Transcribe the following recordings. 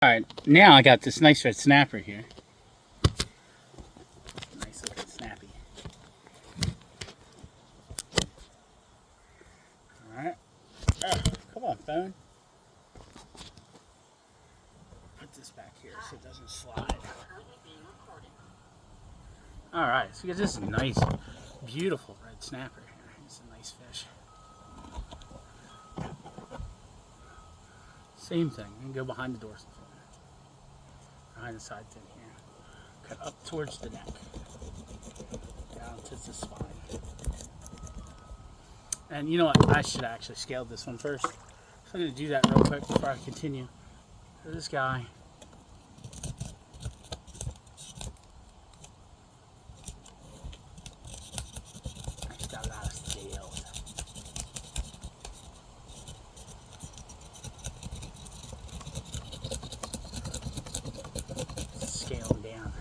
Alright, now I got this nice red snapper here. Nice looking snappy. Alright. Oh, come on, phone. Put this back here so it doesn't slide. Alright, so we got this nice, beautiful red snapper here. It's a nice fish. Same thing. You can go behind the dorsal fin. Behind the side fin here. Cut up towards the neck. Down to the spine. And you know what? I should actually scale this one first. So I'm going to do that real quick before I continue. So this guy. He's got a lot of scales. Scale them down.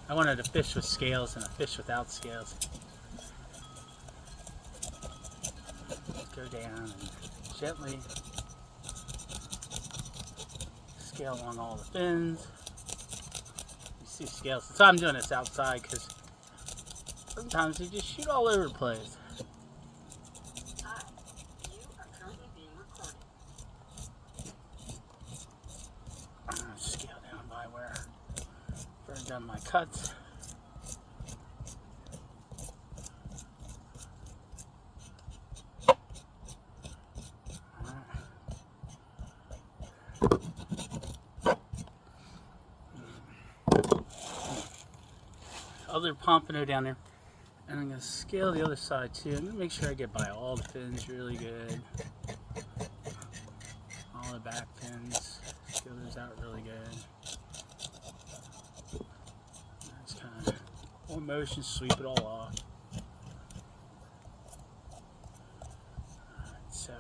I wanted a fish with scales and a fish without scales. Go down and gently scale along all the fins. You see scales. So I'm doing this outside because sometimes they just shoot all over the place. Hi, you are currently being recorded. I'm going to scale down by where I've done my cuts. Other pompano down there, and I'm going to scale the other side too. I'm going to make sure I get by all the fins really good, all the back fins, scale those out really good. Just kind of one motion, sweep it all off. Alright, so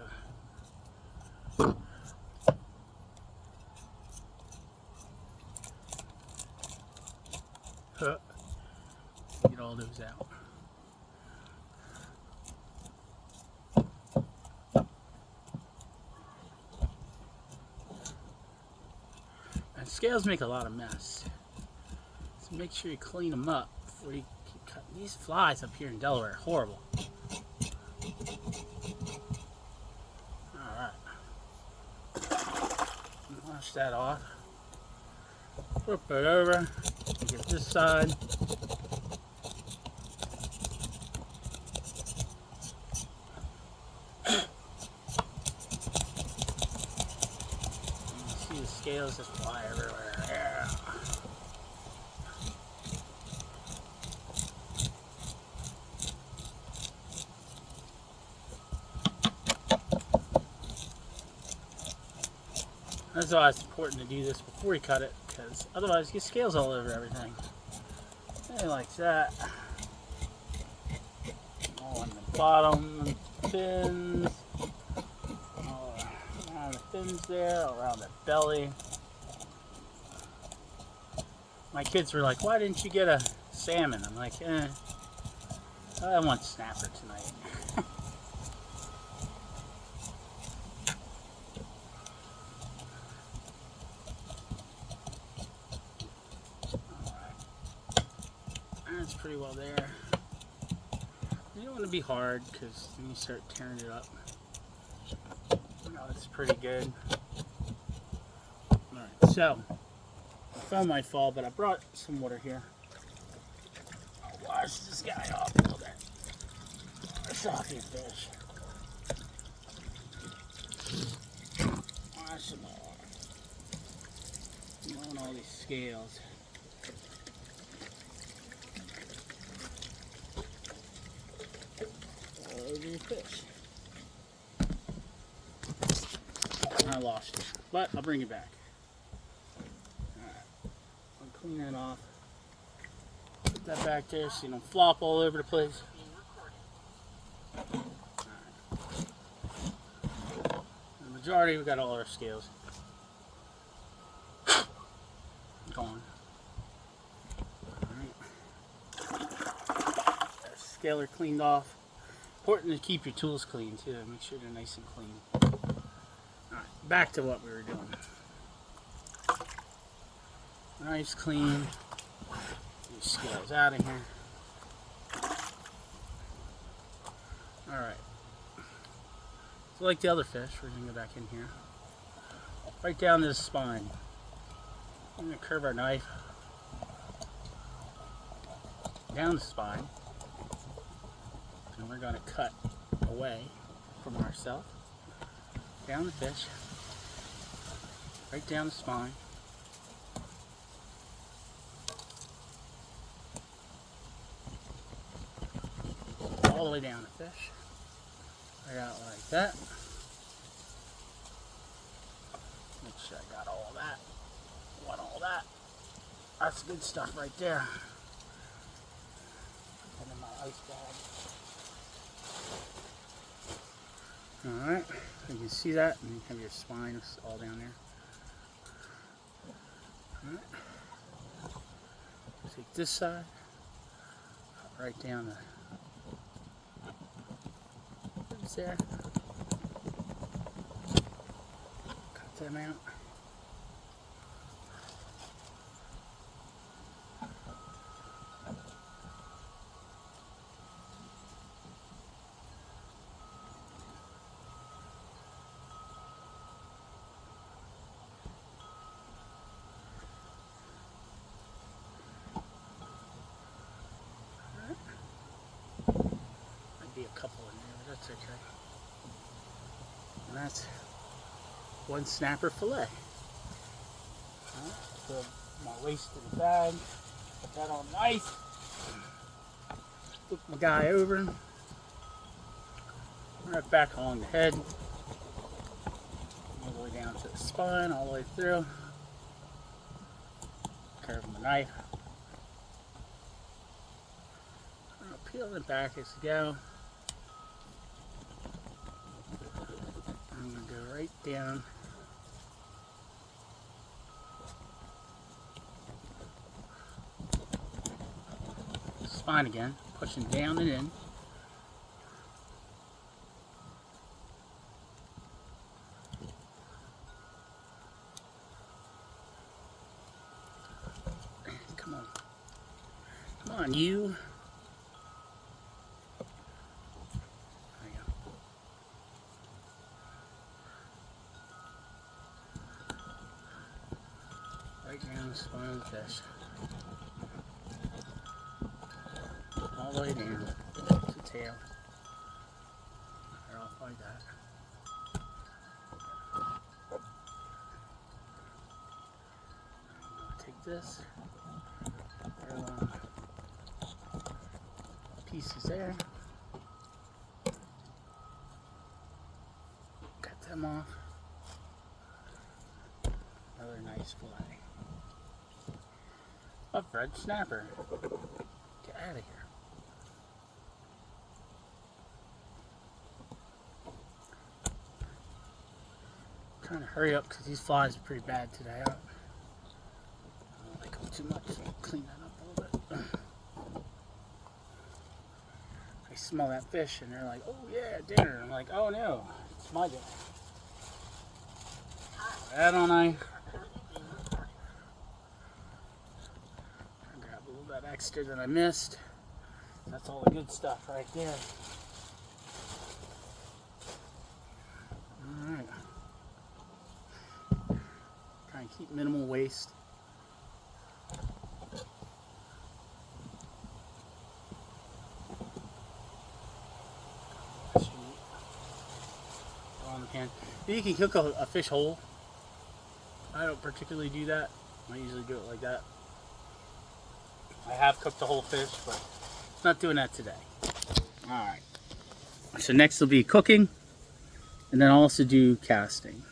get all those out. And scales make a lot of mess. So make sure you clean them up before you keep cutting. These flies up here in Delaware are horrible. Alright. Wash that off. Flip it over. Get this side. The scales just fly everywhere. Yeah. That's why it's important to do this before you cut it, because otherwise you get scales all over everything. And like that. All on the bottom fins. Around the fins there, around the belly. My kids were like, why didn't you get a salmon? I'm like, I want snapper tonight. Alright. That's pretty well there. You don't want to be hard because then you start tearing it up. It's pretty good. Alright, so the phone might fall, but I brought some water here. I'll wash this guy off a little bit. Wash off your fish. Wash them all off. You want all these scales. All over your fish. I lost it, but I'll bring it back. Alright, I'll clean that off. Put that back there so you don't flop all over the place. Alright. The majority, we got all our scales gone. Alright. Scaler cleaned off. Important to keep your tools clean too. Make sure they're nice and clean. Alright, back to what we were doing. nice clean. These scales out of here. Alright. So like the other fish, we're going to go back in here. Right down this spine. I'm going to curve our knife down the spine. And we're going to cut away from ourselves. Down the fish. Right down the spine. All the way down the fish. Right out like that. Make sure I got all that. Want all that. That's good stuff right there. Put that in my ice bag. Alright, you can see that, and you have your spine all down there. Alright. Take this side, right down the ribs there. Cut them out. A couple in there, but that's okay. And that's one snapper fillet. Put my waist in the bag, put that on nice. Flip my guy over, right back along the head, all the way down to the spine, all the way through. Curve my knife. I'll peel it back as we go. I'm going to go right down spine again, pushing down and in. Come on. Come on, you. Right down the spine of the fish. All the way down to the tail. They're off like that. I'm going to take this. They're long pieces there. Cut them off. Another nice fillet. A red snapper. Get out of here. I'm trying to hurry up because these flies are pretty bad today. I don't like them too much. So I'll clean that up a little bit. I smell that fish and they're like, oh yeah, dinner. I'm like, oh no, it's my dinner. That on I. Grab a little bit extra that I missed. That's all the good stuff right there. Alright. Try and keep minimal waste. On the pan. You can cook a fish whole. I don't particularly do that. I usually do it like that. I have cooked the whole fish, but not doing that today. Alright. So next will be cooking, and then I'll also do casting.